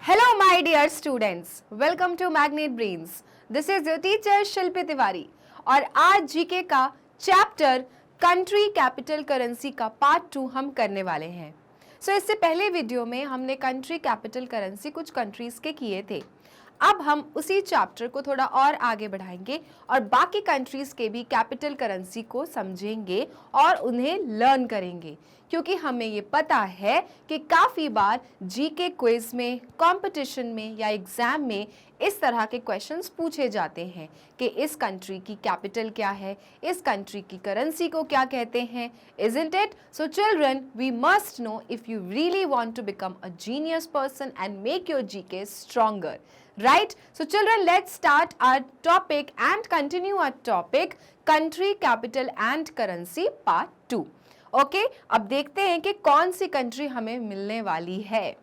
Hello, my dear students. Welcome to Magnet Brains. This is your teacher शिल्पी तिवारी और आज GK का chapter country capital currency का part 2 हम करने वाले हैं। इससे पहले वीडियो में हमने कंट्री कैपिटल करेंसी कुछ कंट्रीज के किए थे। अब हम उसी चैप्टर को थोड़ा और आगे बढ़ाएंगे और बाकी कंट्रीज के भी कैपिटल करेंसी को समझेंगे और उन्हें लर्न करेंगे, क्योंकि हमें ये पता है कि काफ़ी बार जीके क्विज में, कंपटीशन में या एग्ज़ाम में इस तरह के क्वेश्चंस पूछे जाते हैं कि इस कंट्री की कैपिटल क्या है, इस कंट्री की करेंसी को क्या कहते हैं, isn't it? So children, we must know if you really want to become a genius person and make your GK stronger. Right? So children, let's start our topic and continue our topic country, capital and currency part 2. Okay अब देखते हैं कि कौन सी country हमें मिलने वाली है।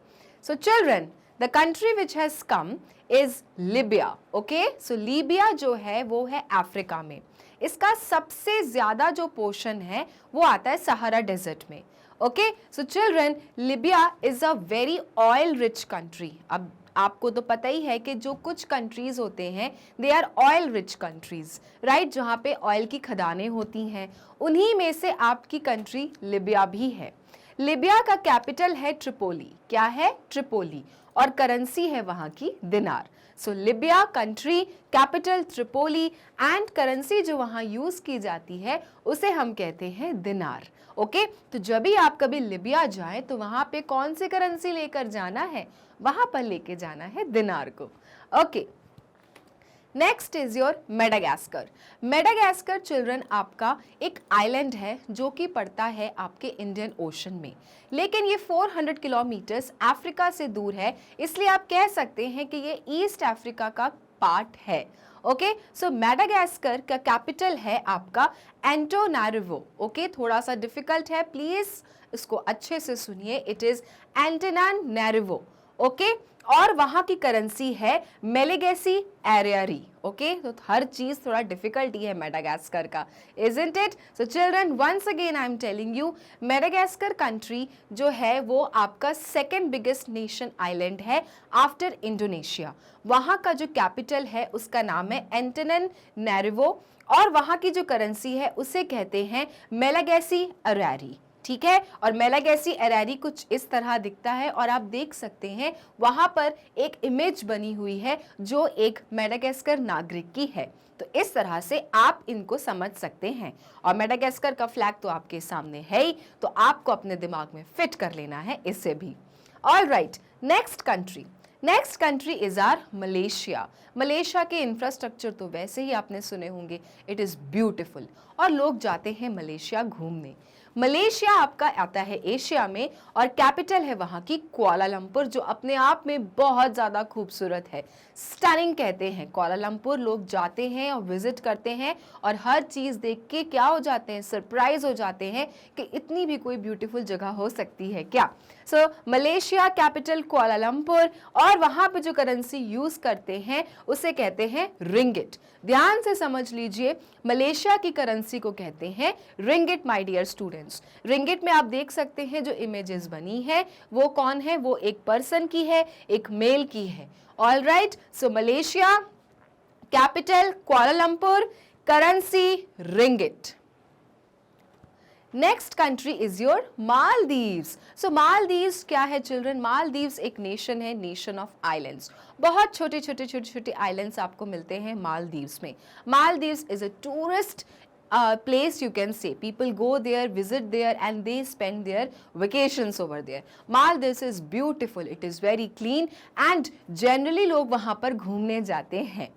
So children, the country which has come is Libya. Okay, so Libya जो है वो है अफ्रीका में। इसका सबसे ज्यादा जो पोर्शन है वो आता है सहारा डेजर्ट में। Okay, so children, Libya is a very oil rich country. अब आपको तो पता ही है कि जो कुछ कंट्रीज होते हैं they are oil rich countries, right, जहाँ पे ऑयल की खदानें होती हैं, उन्हीं में से आपकी कंट्री लिबिया भी है। लिबिया का कैपिटल है ट्रिपोली। क्या है? ट्रिपोली। और करेंसी है वहाँ की dinar. So Libya country, capital Tripoli and currency जो वहाँ यूज की जाती है उसे हम कहते हैं दिनार। ओके, तो जब भी आप कभी लिबिया जाएं तो वहाँ पे कौन सी करेंसी लेकर जाना है? वहां पर लेके जाना है दिनार को। Okay, next is your Madagascar. Madagascar children आपका एक आइलैंड है जो कि पड़ता है आपके इंडियन ओशन में, लेकिन ये 400 किलोमीटर्स अफ्रीका से दूर है, इसलिए आप कह सकते हैं कि ये ईस्ट अफ्रीका का पार्ट है। ओके, सो मेडागास्कर का कैपिटल है आपका एंटोनारिवो। ओके, थोड़ा सा डिफिकल्ट है, प्लीज इसको अच्छे से सुनिए। It is एंटोनारिवो। ओके, और वहां की करेंसी है मेलेगेसी एरियरी। ओके, तो हर चीज थोड़ा डिफिकल्ट ही है मेडागास्कर का, isn't it? So children, once again I am telling you, Madagascar country जो है वो आपका सेकेंड बिगेस्ट नेशन आइलैंड है आफ्टर इंडोनेशिया। वहां का जो कैपिटल है उसका नाम है एंटोनारिवो और वहां की जो करेंसी है उसे कहते हैं मेलेगेसी एरियरी। ठीक है, और मेलागेसी एरारी कुछ इस तरह दिखता है और आप देख सकते हैं वहां पर एक इमेज बनी हुई है जो एक मेडागास्कर नागरिक की है। तो इस तरह से आप इनको समझ सकते हैं और मेडागास्कर का फ्लैग तो आपके सामने है ही, तो आपको अपने दिमाग में फिट कर लेना है इसे भी। All right, next country is our Malaysia. Malaysia के इंफ्रास्ट्रक्चर तो वैसे ही आपने सुने होंगे, इट इज ब्यूटिफुल और लोग जाते हैं मलेशिया घूमने। मलेशिया आपका आता है एशिया में और कैपिटल है वहाँ की कुआलालंपुर, जो अपने आप में बहुत ज़्यादा खूबसूरत है, स्टनिंग कहते हैं। कुआलालंपुर लोग जाते हैं और विजिट करते हैं और हर चीज़ देख के क्या हो जाते हैं, सरप्राइज हो जाते हैं कि इतनी भी कोई ब्यूटीफुल जगह हो सकती है क्या। सो मलेशिया कैपिटल कुआलालंपुर और वहाँ पे जो करेंसी यूज़ करते हैं उसे कहते हैं रिंगिट। ध्यान से समझ लीजिए, मलेशिया की करेंसी को कहते हैं ringgit my dear students. Ringgit में आप देख सकते हैं जो इमेजेस बनी है वो कौन है, वो एक पर्सन की है, एक मेल की है। All right, so Malaysia capital Kuala Lumpur, currency ringgit. Next country is your Maldives. So Maldives क्या है चिल्ड्रन? मालदीव्स एक नेशन है, नेशन ऑफ आइलैंड्स। बहुत छोटे छोटे आइलैंड्स आपको मिलते हैं मालदीव्स में। Maldives is a tourist place, you can say. People go there, visit there and they spend their vacations over there. Maldives is beautiful, it is very clean and generally लोग वहाँ पर घूमने जाते हैं।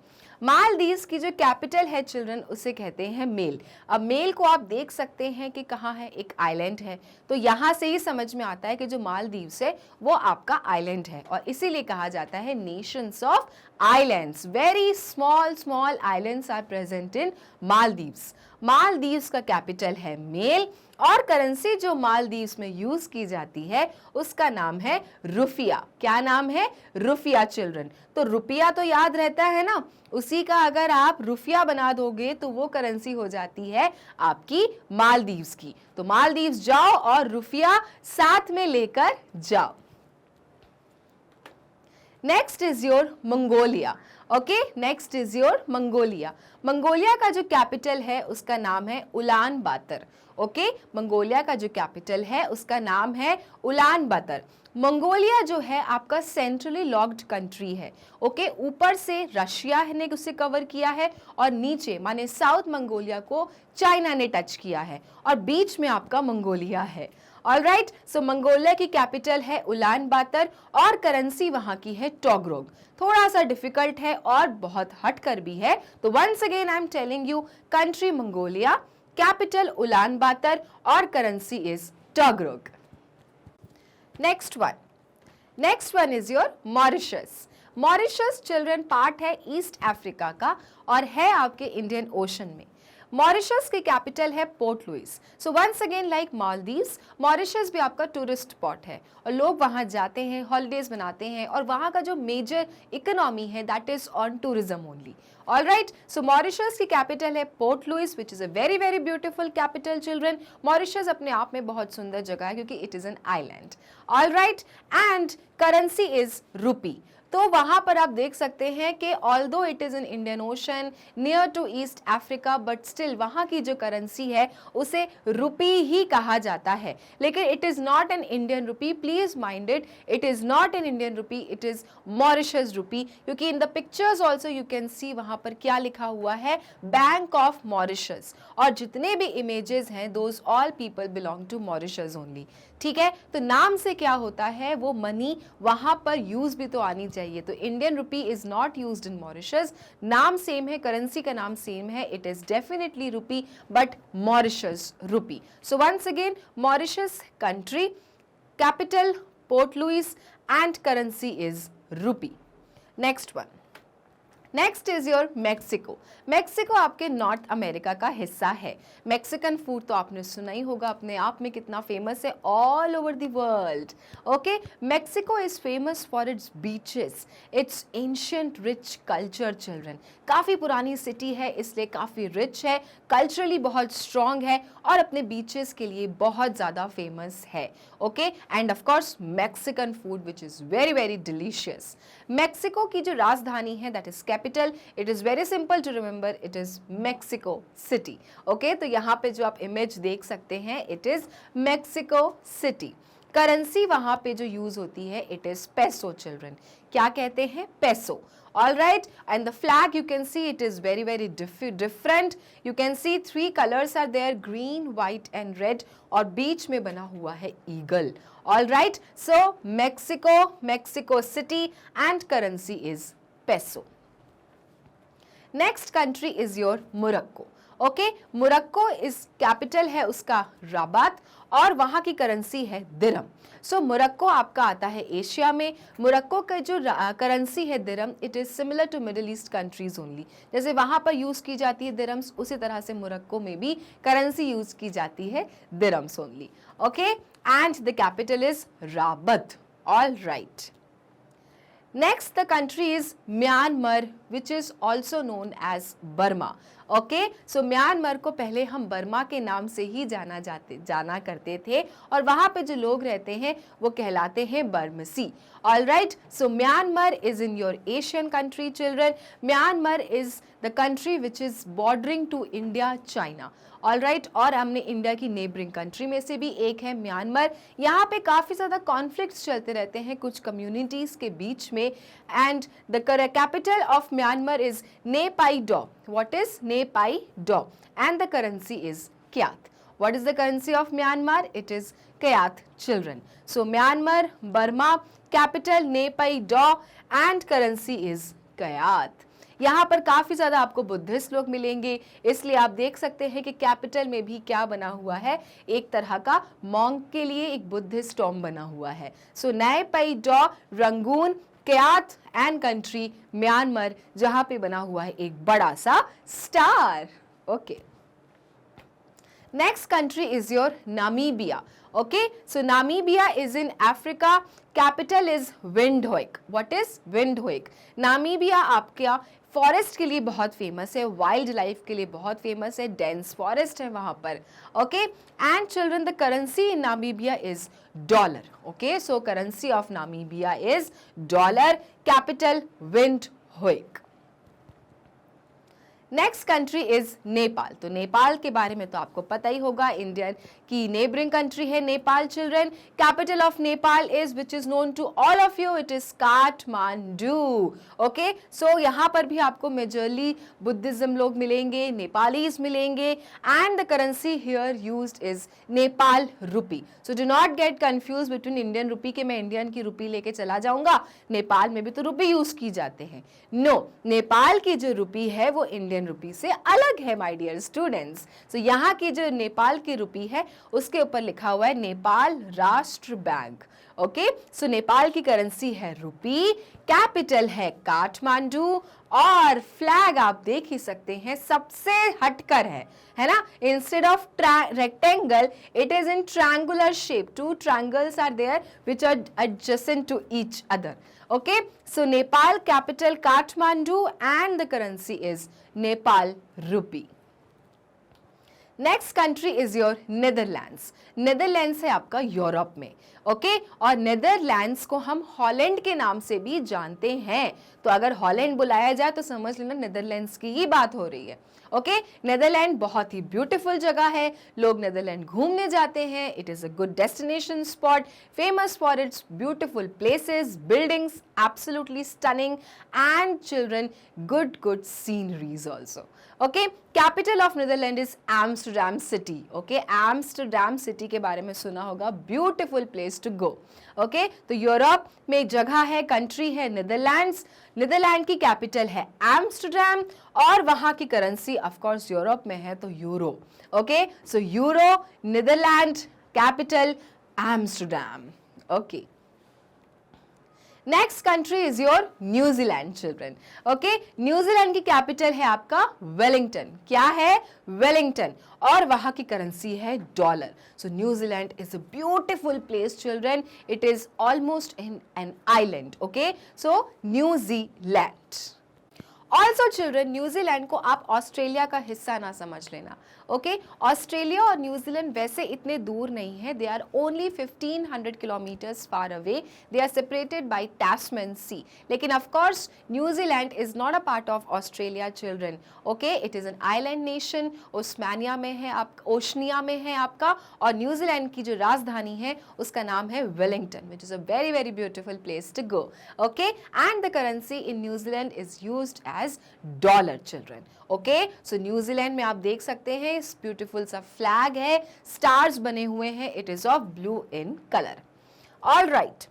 मालदीव्स की जो कैपिटल है चिल्ड्रन उसे कहते हैं मेल। अब मेल को आप देख सकते हैं कि कहाँ है, एक आइलैंड है, तो यहाँ से ही समझ में आता है कि जो मालदीव्स है वो आपका आइलैंड है और इसीलिए कहा जाता है nations of islands. Very small islands are present in Maldives. Maldives का कैपिटल है मेल और करेंसी जो मालदीव्स में यूज की जाती है उसका नाम है रुफिया। क्या नाम है? रुफिया चिल्ड्रन। तो रुपया तो याद रहता है ना, उसी का अगर आप रुफिया बना दोगे तो वो करेंसी हो जाती है आपकी मालदीव्स की। तो मालदीव्स जाओ और रुफिया साथ में लेकर जाओ। Next is your Mongolia. Okay, next is your Mongolia. Mongolia का जो कैपिटल है उसका नाम है उलान बातर। ओके, मंगोलिया का जो कैपिटल है उसका नाम है उलान बातर। मंगोलिया जो है आपका सेंट्रली लॉक्ड कंट्री है। ओके, ऊपर से रशिया ने उसे कवर किया है और नीचे माने साउथ मंगोलिया को चाइना ने टच किया है और बीच में आपका मंगोलिया है। ऑलराइट, सो मंगोलिया की कैपिटल है उलान बातर और करेंसी वहां की है टोगरोग। थोड़ा सा डिफिकल्ट है और बहुत हटकर भी है, तो once again I am telling you, country Mongolia, capital Ulan Bator और currency is tugrik. Next one is your Mauritius. Mauritius children part है ईस्ट अफ्रीका का और है आपके इंडियन ओशन में। मॉरिशस की कैपिटल है Port Louis. So once again like Maldives, Mauritius भी आपका टूरिस्ट स्पॉट है और लोग वहां जाते हैं, हॉलीडेज मनाते हैं और वहां का जो मेजर इकोनॉमी है that is on tourism only. Alright, so Mauritius की कैपिटल है Port Louis which is a very very beautiful capital children. Mauritius अपने आप में बहुत सुंदर जगह है क्योंकि it is an island. Alright, and currency is rupee. तो वहां पर आप देख सकते हैं कि although it is in Indian Ocean near to East Africa, but still वहां की जो करेंसी है उसे रुपी ही कहा जाता है, लेकिन it is not an Indian rupee. Please mind it is not an Indian rupee, it is Mauritius rupee, क्योंकि in the pictures also you can see वहां पर क्या लिखा हुआ है, बैंक ऑफ मॉरिशस, और जितने भी इमेजेस हैं those all people belong to Mauritius only. ठीक है, तो नाम से क्या होता है, वो मनी वहां पर यूज भी तो आनी चाहिए। तो Indian rupee is not used in Mauritius, नाम सेम है, करेंसी का नाम सेम है, it is definitely rupee but Mauritius rupee. So once again, Mauritius country, capital Port Louis and currency is rupee. Next is your Mexico. Mexico आपके North America का हिस्सा है। Mexican food तो आपने सुना ही होगा, अपने आप में कितना फेमस है all over the world. Okay, Mexico is famous for its beaches, it's ancient rich culture children. काफ़ी पुरानी सिटी है इसलिए काफ़ी रिच है, कल्चरली बहुत स्ट्रॉन्ग है और अपने बीचेस के लिए बहुत ज़्यादा फेमस है। Okay, and of course Mexican food which is very very delicious. Mexico की जो राजधानी है that is capital, it is very simple to remember, it is Mexico City. Okay, तो यहाँ पे जो आप इमेज देख सकते हैं it is Mexico City. Currency वहां पे जो यूज होती है इट इज पेसो चिल्ड्रन। क्या कहते हैं, peso. All right, and the flag you can see it is very very different. You can see 3 colors are there, green, white and red, और बीच में बना हुआ है eagle. All right, so Mexico city and currency is peso. Next country is your Morocco. Okay, Morocco इस capital है उसका राबात और वहाँ की करेंसी है दिरहम। सो मोरक्को आपका आता है एशिया में। मोरक्को का जो करेंसी है dirham, it is similar to Middle East countries only. जैसे वहाँ पर यूज़ की जाती है दिरहम्स, उसी तरह से मोरक्को में भी करेंसी यूज़ की जाती है dirhams only. Okay, and the capital is Rabat. All right, next the country is Myanmar which is also known as Burma. Okay, so Myanmar को पहले हम बर्मा के नाम से ही जाना करते थे और वहाँ पे जो लोग रहते हैं वो कहलाते हैं Burmese. Alright, so Myanmar is in your Asian country children. Myanmar is the country which is bordering to India China. Alright, और हमने इंडिया की नेबरिंग कंट्री में से भी एक है म्यांमार। यहाँ पे काफ़ी ज़्यादा कॉन्फ्लिक्ट्स चलते रहते हैं कुछ कम्युनिटीज़ के बीच में, and the capital of Myanmar is Naypyidaw. What is Naypyidaw and the currency is kyat. What is the currency of Myanmar? It is kyat children. So Myanmar, Burma, capital Naypyidaw and currency is kyat. यहाँ पर काफ़ी ज़्यादा आपको Buddhist लोग मिलेंगे, इसलिए आप देख सकते हैं कि कैपिटल में भी क्या बना हुआ है, एक तरह का मॉन्क के लिए एक बुद्धिस्ट टॉम बना हुआ है। So Naypyidaw, Rangoon, kyat and country Myanmar, जहां पे बना हुआ है एक बड़ा सा star. Okay, next country is your Namibia. Okay, so Namibia is in Africa, capital is Windhoek. What is Windhoek? Namibia आपका फॉरेस्ट के लिए बहुत फेमस है, वाइल्ड लाइफ के लिए बहुत फेमस है, डेंस फॉरेस्ट है वहां पर। Okay, and children the currency in Namibia is dollar. Okay, so currency of Namibia is dollar, capital Windhoek. Next country is Nepal. तो नेपाल के बारे में तो आपको पता ही होगा, इंडियन की नेबरिंग कंट्री है Nepal children. Capital of Nepal is which is known to all of you, it is Kathmandu. Okay, सो यहाँ पर भी आपको मेजरली बुद्धिज्म लोग मिलेंगे, नेपालीज मिलेंगे, and the currency here used is Nepal rupee. So do not get confuse between Indian rupee के मैं इंडियन की रुपी लेके चला जाऊंगा, नेपाल में भी तो रुपी यूज की जाते हैं। नो, नेपाल की जो रुपी है वो इंडियन रुपी से अलग है माय डियर स्टूडेंट्स। सो यहाँ की जो नेपाल की रुपी है उसके ऊपर लिखा हुआ है नेपाल राष्ट्र बैंक। ओके, सो नेपाल की करेंसी है रुपी, कैपिटल है काठमांडू, और फ्लैग आप देख ही सकते हैं सबसे हटकर है ना, instead of rectangle it is in triangular shape. Two triangles are there which are adjacent to each other. Okay, so Nepal capital Kathmandu and the currency is Nepal rupee. Next country is your Netherlands. Netherlands है आपका Europe में। Okay, और Netherlands को हम Holland के नाम से भी जानते हैं। तो अगर हॉलैंड बुलाया जाए तो समझ लेना नेदरलैंड्स की ही बात हो रही है। ओके, नेदरलैंड बहुत ही ब्यूटीफुल जगह है, लोग नेदरलैंड घूमने जाते हैं। It is a good destination spot, famous for its beautiful places, buildings absolutely stunning, and children good sceneries also. Okay, capital of Netherland is Amsterdam city. Okay, Amsterdam city के बारे में सुना होगा, beautiful place to go. Okay, तो Europe में एक जगह है, कंट्री है नेदरलैंड्स। नेदरलैंड की कैपिटल है एम्स्टरडैम, और वहां की करेंसी ऑफ कोर्स यूरोप में है तो euro. Okay, so euro, Netherland, capital Amsterdam. Okay, next country is your New Zealand children. Okay, New Zealand की कैपिटल है आपका वेलिंगटन। क्या है? वेलिंगटन, और वहां की करेंसी है dollar. So New Zealand is a beautiful place children, it is almost in an island. Okay, so New Zealand. Also children, New Zealand को आप ऑस्ट्रेलिया का हिस्सा ना समझ लेना। ओके, ऑस्ट्रेलिया और न्यूजीलैंड वैसे इतने दूर नहीं है, they are only 1500 kilometres far away, they are separated by Tasman Sea. लेकिन of course New Zealand is not a part of Australia children. Okay, it is an island nation, Osmania में है, आप ओशनिया में है आपका, और न्यूजीलैंड की जो राजधानी है उसका नाम है Wellington, which is a very very beautiful place to go. Okay, and the currency in New Zealand is used as dollar children. Okay, so New Zealand में आप देख सकते हैं इस ब्यूटीफुल सा फ्लैग है, स्टार्स बने हुए हैं, it is of blue in colour. All right,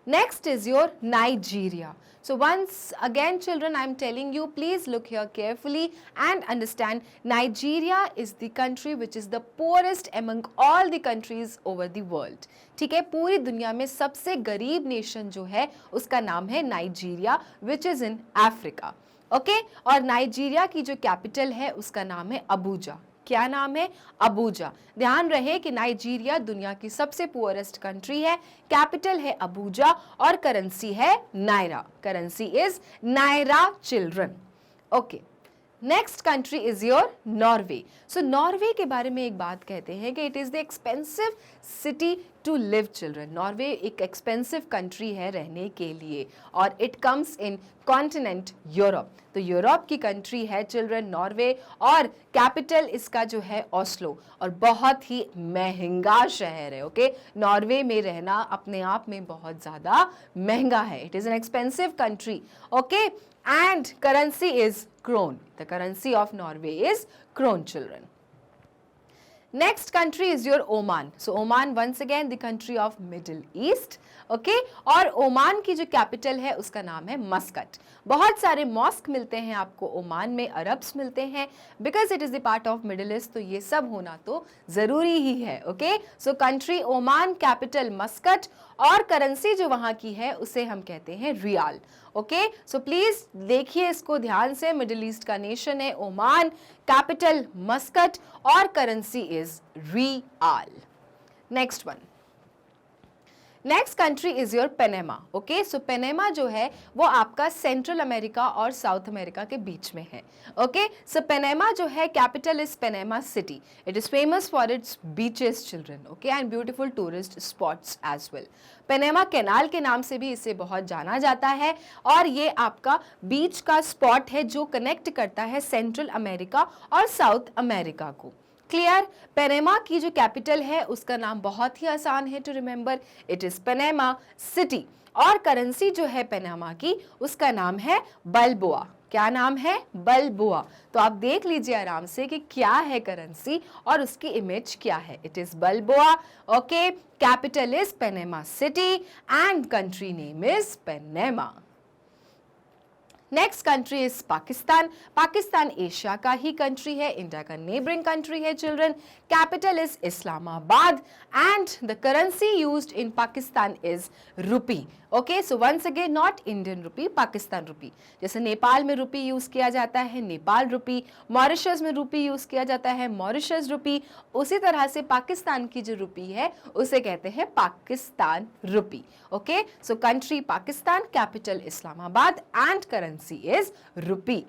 next is your Nigeria. So once again children, I am telling you, please look here carefully and understand, Nigeria is the country which is the poorest among all the countries over the world. ठीक है, पूरी दुनिया में सबसे गरीब nation जो है उसका नाम है Nigeria, which is in Africa. Okay, और नाइजीरिया की जो कैपिटल है उसका नाम है अबूजा। क्या नाम है? अबूजा। ध्यान रहे कि नाइजीरिया दुनिया की सबसे पुअरेस्ट कंट्री है, कैपिटल है अबूजा, और करेंसी है naira. Currency is naira children. Okay, next country is your Norway. So Norway के बारे में एक बात कहते हैं कि it is the expensive city to live children. Norway एक एक्सपेंसिव कंट्री है रहने के लिए, और it comes in continent Europe. तो यूरोप की कंट्री है चिल्ड्रन नॉर्वे, और कैपिटल इसका जो है ओस्लो, और बहुत ही महंगा शहर है। ओके, नॉर्वे में रहना अपने आप में बहुत ज़्यादा महंगा है, it is an expensive country. Okay, and currency is krone. The currency of Norway is krone children. Next country is your Oman. So Oman once again the country of Middle East. Okay, और Oman की जो capital है उसका नाम है Muscat. बहुत सारे mask मिलते हैं आपको ओमान में, अरब्स मिलते हैं, because it is the part of middle east, तो ये सब होना तो जरूरी ही है। Okay, so country Oman, capital Muscat, और करेंसी जो वहाँ की है उसे हम कहते हैं रियाल। ओके, सो प्लीज देखिए इसको ध्यान से, मिडिल ईस्ट का नेशन है ओमान, कैपिटल मस्कट, और currency is riyal. Next one, next country is your Panama. Okay, so Panama जो है वो आपका सेंट्रल अमेरिका और साउथ अमेरिका के बीच में है। ओके, सो पेनेमा जो है capital is Panama City. It is famous for its beaches children, okay, and beautiful tourist spots as well. Panama Canal के नाम से भी इसे बहुत जाना जाता है और ये आपका बीच का स्पॉट है जो कनेक्ट करता है सेंट्रल अमेरिका और साउथ अमेरिका को। क्लियर? पेनेमा की जो कैपिटल है उसका नाम बहुत ही आसान है to remember, it is Panama City. और करेंसी जो है पेनेमा की उसका नाम है बल्बोआ। क्या नाम है? बल्बोआ। तो आप देख लीजिए आराम से कि क्या है करेंसी और उसकी इमेज क्या है। It is balboa. Okay, capital is Panama City and country name is Panama. Next country is Pakistan. Pakistan Asia का ही कंट्री है, इंडिया का नेबरिंग कंट्री है children. Capital is Islamabad and the currency used in Pakistan is rupee. Okay, so once again not Indian rupee, Pakistan rupee. जैसे नेपाल में रुपी use किया जाता है, नेपाल रुपी। मॉरिशस में रुपी यूज किया जाता है, मॉरिशस रुपी। उसी तरह से पाकिस्तान की जो रुपी है उसे कहते हैं Pakistan rupee. Okay, so country Pakistan, capital Islamabad and currency is rupee.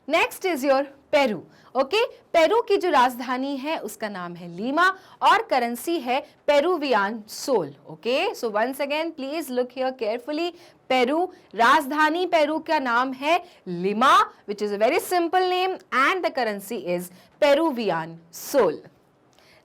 Next is your Peru. Okay, Peru की जो राजधानी है उसका नाम है लीमा और करेंसी है Peruvian sol. Okay, so once again please look here carefully. Peru, राजधानी पेरू का नाम है Lima which is a very simple name and the currency is Peruvian sol.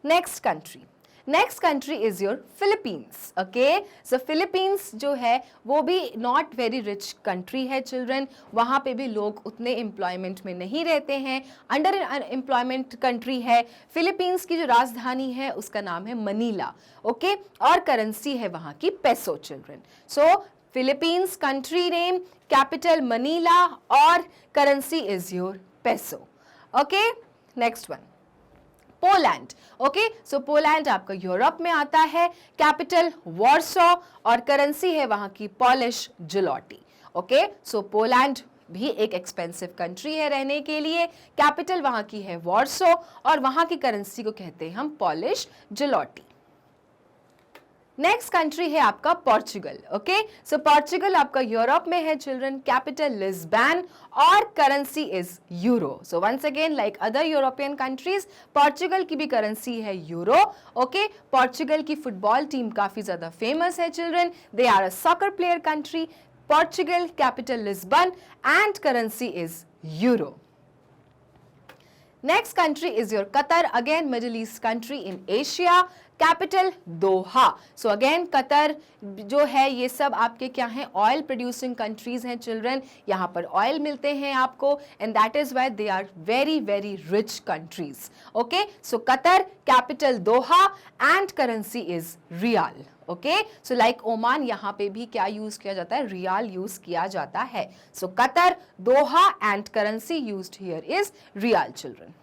Next country, next country is your Philippines. Okay, so Philippines जो है वो भी not very rich country है children. वहाँ पे भी लोग उतने एम्प्लॉयमेंट में नहीं रहते हैं, अंडर एम्प्लॉयमेंट कंट्री है। फिलीपींस की जो राजधानी है उसका नाम है मनीला। ओके, और करेंसी है वहाँ की peso children. So Philippines country name, capital Manila और currency is your peso. Okay, next one Poland. Okay, so Poland आपका यूरोप में आता है, कैपिटल वॉर्सो और करेंसी है वहां की पॉलिश जुलॉटी। ओके, सो पोलैंड भी एक एक्सपेंसिव कंट्री है रहने के लिए, कैपिटल वहां की है वॉर्सो और वहां की करेंसी को कहते हैं हम पॉलिश जुलॉटी। नेक्स्ट कंट्री है आपका पोर्चुगल। ओके, सो पोर्चुगल आपका यूरोप में है चिल्ड्रन, कैपिटल लिस्बन और currency is euro. So once again like other European countries, Portugal की भी करेंसी है यूरो। ओके, पोर्चुगल की फुटबॉल टीम काफी ज्यादा फेमस है children, they are a soccer player country. Portugal, capital Lisbon and currency is euro. Next country is your Qatar, again Middle East country in Asia, capital Doha. So again Qatar जो है ये सब आपके क्या हैं, oil producing countries हैं children. यहाँ पर ऑयल मिलते हैं आपको and that is why they are very very rich countries. Okay, so Qatar, capital Doha and currency is riyal. Okay, so like Oman, यहाँ पे भी क्या यूज किया जाता है, रियाल यूज किया जाता है। So Qatar, Doha and currency used here is riyal children.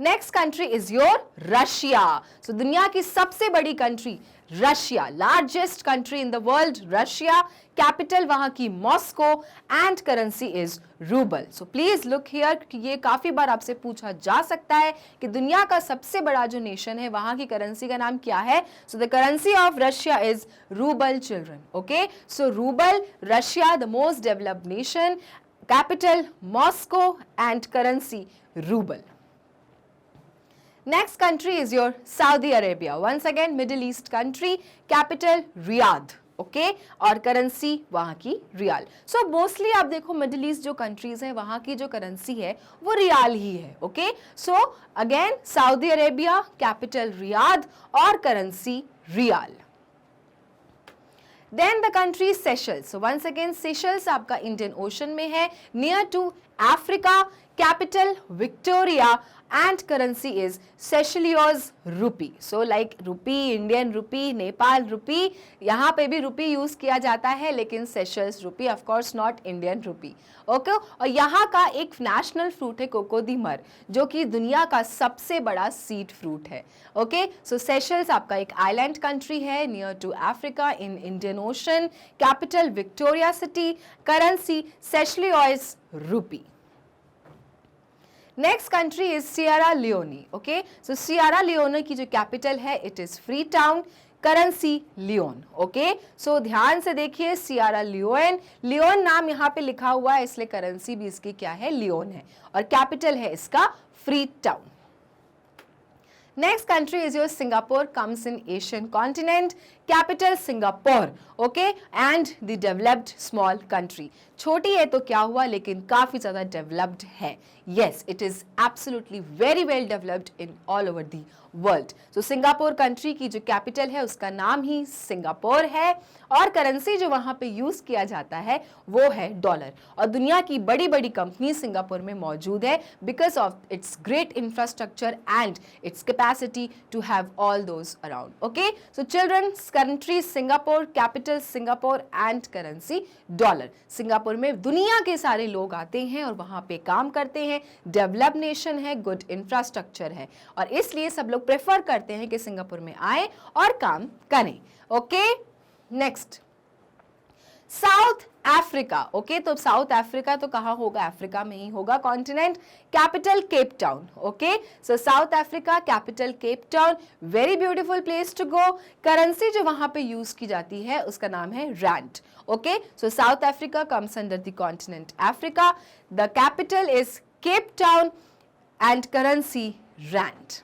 Next country is your Russia. So दुनिया की सबसे बड़ी country Russia, largest country in the world Russia, capital वहां की Moscow and currency is rouble. So please look here कि ये काफी बार आपसे पूछा जा सकता है कि दुनिया का सबसे बड़ा जो नेशन है वहां की करेंसी का नाम क्या है। So the currency of Russia is rouble children. Okay, so rouble, Russia the most developed nation, capital Moscow and currency rouble. Next country is your Saudi Arabia. Once again Middle East country, capital Riyadh. Okay, और currency वहां की riyal. So mostly आप देखो middle east जो countries हैं वहां की जो करेंसी है वो रियाल ही है। Okay, so again Saudi Arabia, capital Riyadh और currency riyal. Then the country Seychelles. So once again Seychelles आपका इंडियन ओशन में है, near to Africa, capital Victoria and currency is Seychelles rupee. So like rupee, Indian rupee, Nepal rupee, यहाँ पे भी रुपी use किया जाता है लेकिन Seychelles rupee, of course not Indian rupee. Okay, और यहाँ का एक नेशनल फ्रूट है कोकोदीमर, जो कि दुनिया का सबसे बड़ा सीड फ्रूट है। ओके, सो सेशल्स आपका एक आइलैंड कंट्री है near to Africa in Indian Ocean, capital Victoria city, currency Seychellois rupee. Next country is Sierra Leone. Okay, so Sierra Leone की जो कैपिटल है it is Freetown, currency leone. Okay, so ध्यान से देखिए, Sierra Leone, Leone नाम यहाँ पे लिखा हुआ है, इसलिए करेंसी भी इसकी क्या है, लियोन है, और कैपिटल है इसका free town. Next country is your Singapore, comes in Asian continent, capital Singapore, okay, and the developed small country. छोटी है तो क्या हुआ, लेकिन काफी ज्यादा डेवलप्ड है. Yes, it is absolutely very well developed in all over the world. तो सिंगापुर कंट्री की जो कैपिटल है उसका नाम ही सिंगापुर है, और करेंसी जो वहां पे यूज किया जाता है वो है डॉलर. और दुनिया की बड़ी बड़ी कंपनी सिंगापुर में मौजूद है because of its great infrastructure and its capacity to have all those around. Okay, so childrens, country Singapore, capital Singapore and currency dollar. Singapore में दुनिया के सारे लोग आते हैं और वहां पे काम करते हैं. डेवलप नेशन है, गुड इंफ्रास्ट्रक्चर है, और इसलिए सब लोग प्रेफर करते हैं कि सिंगापुर में आए और काम करें. Okay, next South Africa. Okay, तो साउथ अफ्रीका तो कहां होगा, अफ्रीका में ही होगा continent. Capital Cape Town. Okay, so South Africa, capital Cape Town, very beautiful place to go. Currency जो वहां पे यूज की जाती है उसका नाम है rand. Okay, so South Africa comes under the continent Africa. The capital is Cape Town and currency rand.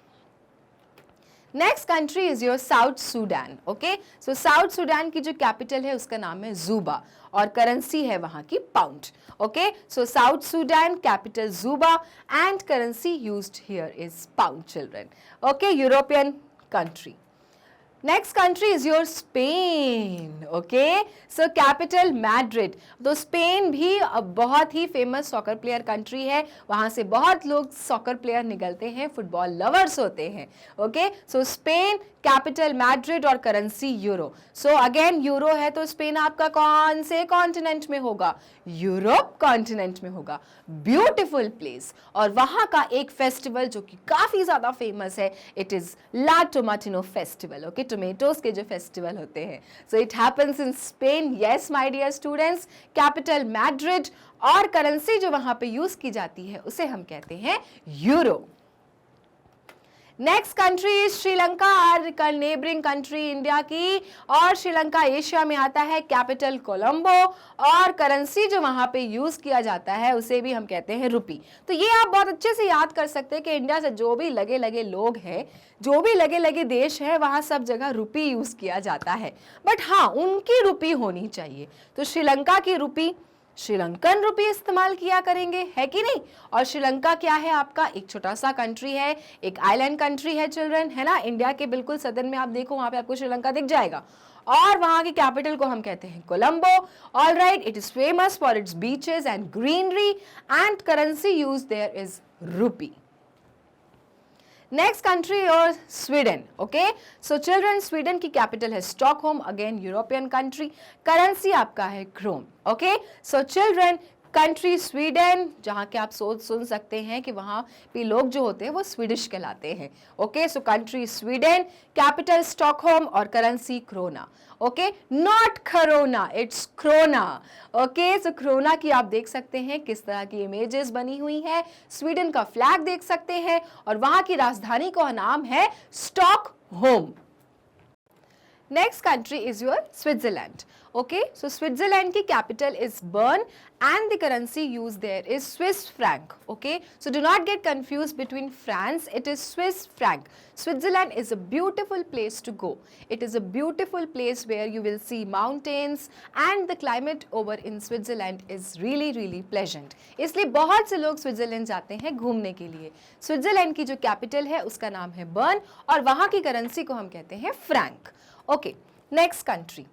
Next country is your South Sudan. Okay, so South Sudan की जो कैपिटल है उसका नाम है जुबा, और करेंसी है वहां की pound. Okay, so South Sudan, capital जुबा and currency used here is pound children. Okay, European country. Next country is your Spain. Okay, so capital Madrid. तो स्पेन भी बहुत ही फेमस सॉकर प्लेयर कंट्री है, वहां से बहुत लोग सॉकर प्लेयर निकलते हैं, फुटबॉल लवर्स होते हैं. ओके, सो स्पेन, कैपिटल मैड्रिड और currency euro. So again euro है तो स्पेन आपका कौन से कॉन्टिनेंट में होगा, यूरोप कॉन्टिनेंट में होगा. ब्यूटीफुल प्लेस, और वहां का एक फेस्टिवल जो कि काफी ज्यादा फेमस है, it is La Tomatina festival. Okay, tomatoes के जो फेस्टिवल होते हैं. So it happens in Spain. Yes my dear students, capital Madrid, और करेंसी जो वहां पे यूज की जाती है उसे हम कहते हैं euro. Next country is Sri Lanka, और नेबरिंग कंट्री इंडिया की, और श्रीलंका एशिया में आता है. कैपिटल कोलंबो, और करेंसी जो वहां पे यूज किया जाता है उसे भी हम कहते हैं रुपी. तो ये आप बहुत अच्छे से याद कर सकते हैं कि इंडिया से जो भी लगे लगे लोग हैं, जो भी लगे लगे देश है, वहां सब जगह रुपी यूज किया जाता है. बट हाँ, उनकी रुपी होनी चाहिए. तो श्रीलंका की रुपी, श्रीलंकन रुपी इस्तेमाल किया करेंगे, है कि नहीं. और श्रीलंका क्या है आपका, एक छोटा सा कंट्री है, एक आइलैंड कंट्री है चिल्ड्रन, है ना. इंडिया के बिल्कुल सदन में आप देखो, वहां पे आपको श्रीलंका दिख जाएगा, और वहां की कैपिटल को हम कहते हैं Colombo. All right, it is famous for its beaches and greenery, and currency use there is rupee. Next country और Sweden. Okay, so children, Sweden की कैपिटल है Stockholm, again European country. Currency आपका है krone. Okay, so children, country Sweden, जहां के आप सोच सुन सकते हैं कि वहां पे लोग जो होते हैं वो स्वीडिश कहलाते हैं. Okay, so country Sweden, capital Stockholm और करेंसी क्रोना. ओके, नॉट खरोना, it's krona. Okay, so krona की आप देख सकते हैं किस तरह की इमेजेस बनी हुई है. स्वीडन का फ्लैग देख सकते हैं, और वहां की राजधानी का नाम है Stockholm. Next country is your Switzerland. Okay, so Switzerland की capital is Bern and the currency used there is Swiss franc. Okay, so do not get confused between France, it is Swiss franc. Switzerland is a beautiful place to go. It is a beautiful place where you will see mountains, and the climate over in Switzerland is really really pleasant. इसलिए बहुत से लोग Switzerland जाते हैं घूमने के लिए. Switzerland की जो कैपिटल है उसका नाम है बर्न, और वहां की करेंसी को हम कहते हैं Frank. Okay, next country.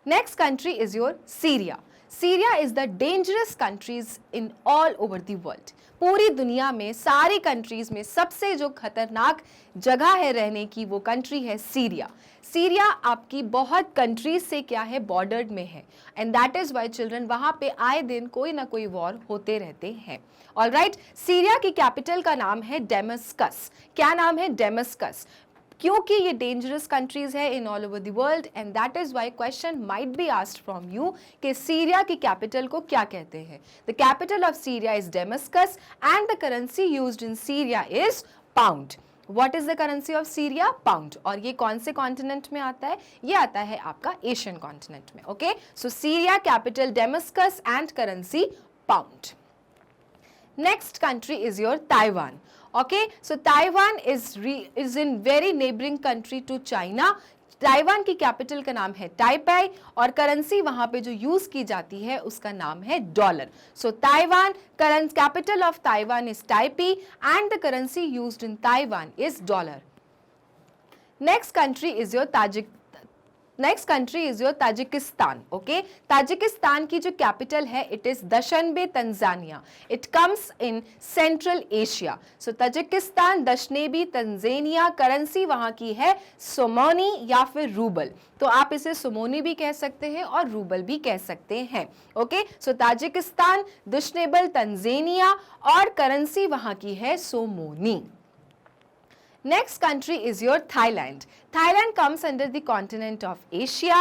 Next country is your Syria. Syria is the dangerous countries in all over the world. पूरी दुनिया में सारी कंट्रीज में सबसे जो खतरनाक जगह है रहने की, वो कंट्री है सीरिया. सीरिया आपकी बहुत कंट्रीज से क्या है, बॉर्डर्ड में है, and that is why children वहां पे आए दिन कोई ना कोई वॉर होते रहते हैं. ऑल राइट, सीरिया की कैपिटल का नाम है डेमस्कस. क्या नाम है, डेमस्कस, क्योंकि ये डेंजरस कंट्रीज है in all over the world, and that is why question might be asked from you कि सीरिया की कैपिटल को क्या कहते हैं. The capital of Syria is Damascus, and the currency used in Syria is pound. What is the currency of Syria? Pound. और ये कौन से कॉन्टिनेंट में आता है? ये आता है आपका एशियन कॉन्टिनेंट में। Okay, so Syria capital Damascus and currency pound. Next country is your Taiwan. Okay, so Taiwan is in very neighboring country to China. Taiwan की कैपिटल का नाम है टाइपेई और करेंसी वहां पे जो यूज की जाती है उसका नाम है dollar. So Taiwan current capital of Taiwan is Taipei and the currency used in Taiwan is dollar. Next country is your Tajikistan. Okay, Tajikistan की जो कैपिटल है it is Dushanbe Tanzania. It comes in Central Asia. So Tajikistan Dushanbe Tanzania, currency वहां की है सोमोनी या फिर rouble. तो आप इसे सोमोनी भी कह सकते हैं और रूबल भी कह सकते हैं। ओके, सो ताजिकिस्तान दशनेबल तंजानिया और करेंसी वहां की है सोमोनी। Next country is your Thailand. Thailand comes under the continent of Asia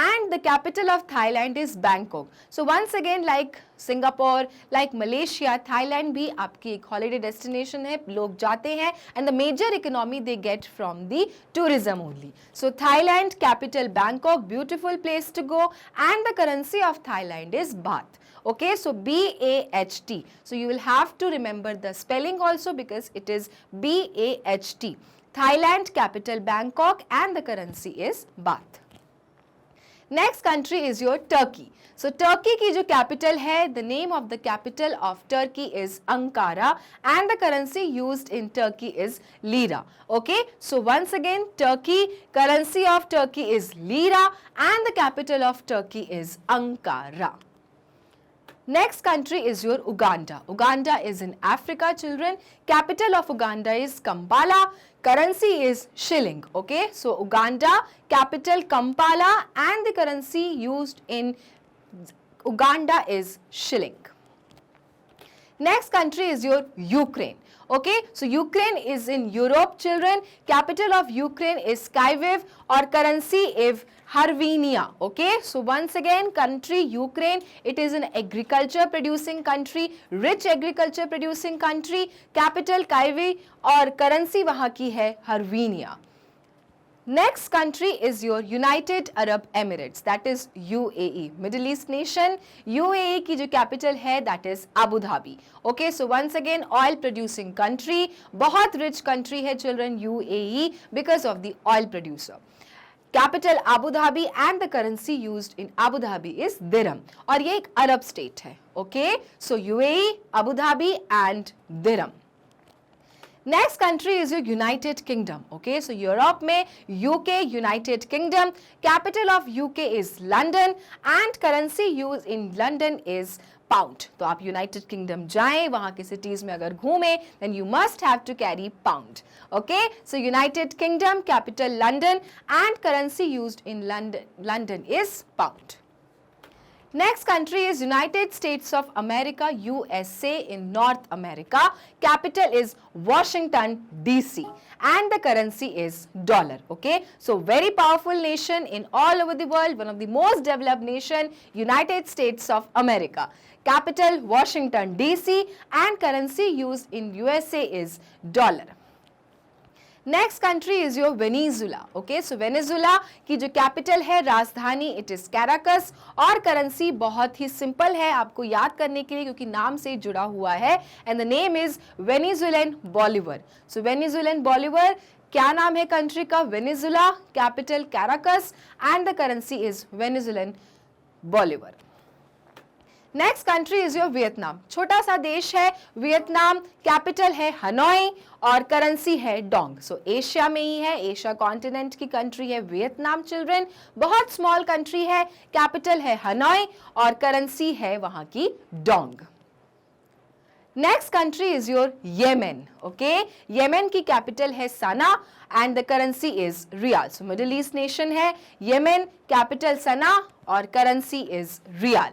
and the capital of Thailand is Bangkok. So once again like Singapore, like Malaysia, Thailand भी आपकी एक holiday destination है, लोग जाते हैं and the major economy they get from the tourism only. So Thailand capital Bangkok, beautiful place to go and the currency of Thailand is baht. Okay, so BAHT. So you will have to remember the spelling also because it is BAHT. Thailand capital Bangkok and the currency is baht. Next country is your Turkey. So Turkey की जो capital है, the name of the capital of Turkey is Ankara and the currency used in Turkey is lira. Okay, so once again Turkey, currency of Turkey is lira and the capital of Turkey is Ankara. Next country is your Uganda. Uganda is in Africa, children. Capital of Uganda is Kampala. Currency is shilling. Okay, so Uganda, capital Kampala and the currency used in Uganda is shilling. Next country is your Ukraine. Okay, so Ukraine is in Europe, children. Capital of Ukraine is Kyiv or currency is Hryvnia. Okay, so once again country Ukraine, it is an agriculture producing country, rich agriculture producing country. Capital Kyiv और currency वहाँ की है Hryvnia. Next country is your United Arab Emirates, that is UAE, Middle East nation. UAE की जो capital है that is Abu Dhabi. Okay, so once again oil producing country, बहुत rich country है children UAE because of the oil producer. Capital Abu Dhabi and the currency used in Abu Dhabi is dirham और ये एक अरब state है. Okay, so UAE, Abu Dhabi and dirham. Next country is your United Kingdom. Okay, so Europe में UK, United Kingdom. Capital of UK is London and currency used in London is pound. तो आप United Kingdom जाएं, वहाँ के cities में अगर घूमें, then you must have to carry pound. Okay, so United Kingdom, capital London and currency used in London is pound. Next country is United States of America, USA in North America. Capital is Washington DC and the currency is dollar. Okay, so very powerful nation in all over the world, one of the most developed nation, United States of America. Capital Washington DC and currency used in USA is dollar. Next country is your Venezuela. Okay, so Venezuela की जो capital है राजधानी it is Caracas और currency बहुत ही simple है आपको याद करने के लिए क्योंकि नाम से जुड़ा हुआ है and the name is Venezuelan Bolivar. So Venezuelan Bolivar, क्या नाम है country का? Venezuela, capital Caracas and the currency is Venezuelan Bolivar. Next country is your Vietnam. छोटा सा देश है वियतनाम, कैपिटल है हनोई और करेंसी है डोंग. सो एशिया में ही है, एशिया कॉन्टिनेंट की कंट्री है वियतनाम चिल्ड्रन. बहुत स्मॉल कंट्री है, कैपिटल है हनोई और करेंसी है वहां की dong. Next country is your Yemen. Okay, Yemen की कैपिटल है Sanaa and the currency is rial. So Middle East nation है येमेन, कैपिटल सना और currency is riyal.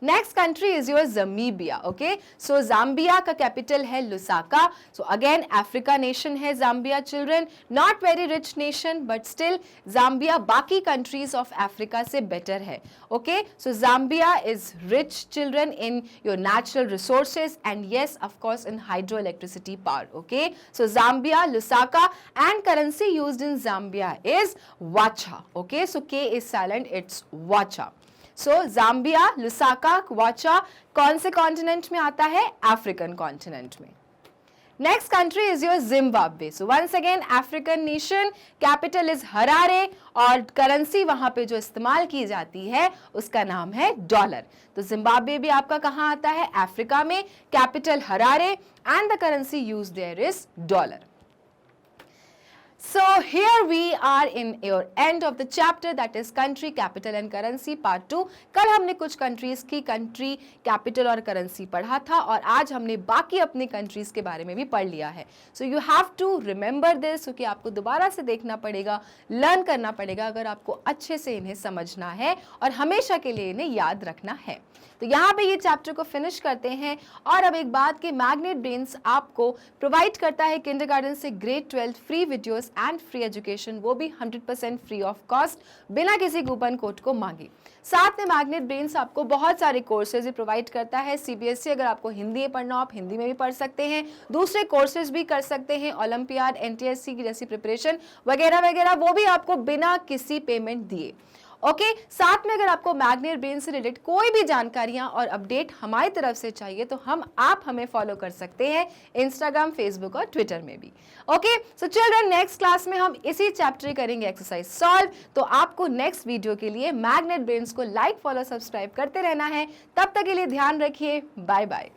Next country is your Zambia. Okay, so Zambia का capital है Lusaka. So again Africa nation है Zambia children, not very rich nation but still Zambia बाकी countries of Africa से better है. Okay, so Zambia is rich children in your natural resources and yes of course in hydro electricity power. Okay, so Zambia, Lusaka and currency used in Zambia is kwacha. Okay, so K is silent, it's वाचा. सो Zambia, Lusaka, वाचा कौन से continent में आता है? African continent में. Next country is your Zimbabwe. So once again African nation, capital is Harare और currency वहां पे जो इस्तेमाल की जाती है उसका नाम है डॉलर. तो जिम्बाब्वे भी आपका कहाँ आता है? अफ्रीका में. Capital Harare and the currency use there is dollar. So here we are in your end of the chapter, that is country, capital and currency part 2. कल हमने कुछ countries की country, capital और currency पढ़ा था और आज हमने बाकी अपनी countries के बारे में भी पढ़ लिया है. So you have to remember this, क्योंकि आपको दोबारा से देखना पड़ेगा, learn करना पड़ेगा अगर आपको अच्छे से इन्हें समझना है और हमेशा के लिए इन्हें याद रखना है. तो यहाँ पे ये चैप्टर को फिनिश करते हैं. और अब एक बात कि मैग्नेट ब्रेन्स आपको प्रोवाइड करता है किंडरगार्टन से grade 12 free videos and free education, वो भी 100% फ्री ऑफ कॉस्ट, बिना किसी कूपन कोड को मांगे. साथ में मैग्नेट ब्रेन्स आपको बहुत सारे कोर्सेज भी प्रोवाइड करता है. CBSE अगर आपको हिंदी में पढ़ना हो आप हिंदी में भी पढ़ सकते हैं, दूसरे कोर्सेज भी कर सकते हैं, ओलंपियाड, NTSC की जैसी प्रिपरेशन वगैरह वगैरह, वो भी आपको बिना किसी पेमेंट दिए. ओके, साथ में अगर आपको मैग्नेट ब्रेन से रिलेटेड कोई भी जानकारियां और अपडेट हमारी तरफ से चाहिए तो आप हमें फॉलो कर सकते हैं इंस्टाग्राम, फेसबुक और ट्विटर में भी. Okay, so children next class में हम इसी चैप्टर करेंगे एक्सरसाइज सॉल्व. तो आपको नेक्स्ट वीडियो के लिए मैग्नेट ब्रेन्स को लाइक, फॉलो, सब्सक्राइब करते रहना है. तब तक के लिए ध्यान रखिए. Bye bye.